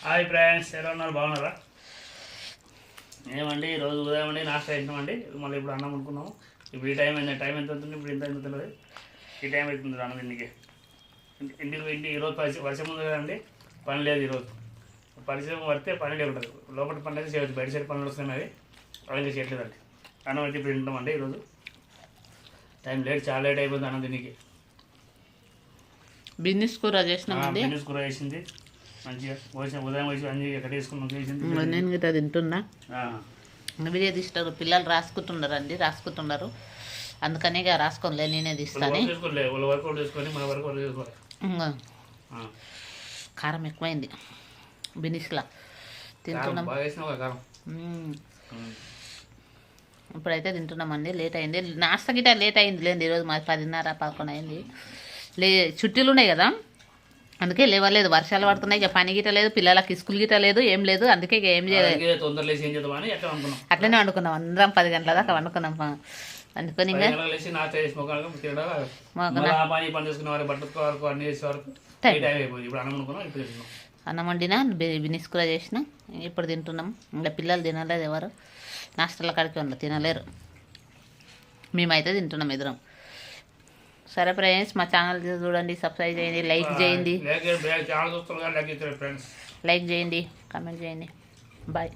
Hi friends, ఎలా ఉన్నారు? బాగున్నారా? ఏమండి ఈరోజు ఉదయం అండి నాస్తా తింటామండి. మళ్ళీ ఇప్పుడు అన్నం అనుకున్నాము. ఇప్పుడు ఈ టైం అయింది. టైం ఎంత అవుతుంది? ఇప్పుడు ఎంత ఎంత తెలియదు. ఈ టైం అవుతుంది అన్నం ఇంటికి ఈరోజు వర్షం ఉంది కదండి, పని లేదు ఈరోజు. పరిశ్రమ పడితే పని ఉంటుంది. లోపల పని అయితే చేయవచ్చు, బయట సైడ్ పనులు వస్తున్నాయి. అవి చేయట్లేదండి. అన్నం అయితే ఇప్పుడు తింటామండి. ఈరోజు టైం లేట్, చాలా లేట్ అయిపోతుంది అన్నం తినికి. బిన్నీస్ కూర చేసినామండి. బిన్నీస్ కూర వేసింది మంచిగా. ఉదయం వచ్చి అన్ని ఎక్కడ వేసుకున్నాం చేసింది. నేను గిట్ట తింటున్నా. వీడియో తీస్తారు, పిల్లలు రాసుకుంటున్నారు. అందుకని ఇక రాసుకోలే, నేనే తీస్తాను. కారం ఎక్కువైంది బిన్నీస్లా తింటున్నాం. ఇప్పుడైతే తింటున్నామండి. లేట్ అయింది, నాస్తా గిట్ట లేట్ అయింది లేండి. ఈరోజు మాది 10:30-11 అయింది. చుట్టీలు ఉన్నాయి కదా, అందుకే లేవలేదు. వర్షాలు పడుతున్నాయి, ఇక పని గిట్ట లేదు, పిల్లలకి స్కూల్ గిట్ట లేదు, ఏం లేదు. అందుకే ఇక ఏం చేయలేదు, అట్లనే వండుకున్నాం. అందరం 10 గంటల దాకా వండుకున్నాం. అందుకని ఇంకా అన్నం వండినా, బిన్నీస్ కూర చేసిన, ఇప్పుడు తింటున్నాం. ఇంకా పిల్లలు తినలేదు, ఎవరు నాస్టాల కాడికి ఉన్న తినలేరు. మేమైతే తింటున్నాం ఇద్దరం. సరే ఫ్రెండ్స్, మా ఛానల్ చూడండి, సబ్స్క్రైబ్ చేయండి, లైక్ చేయండి, కామెంట్ చేయండి. బాయ్.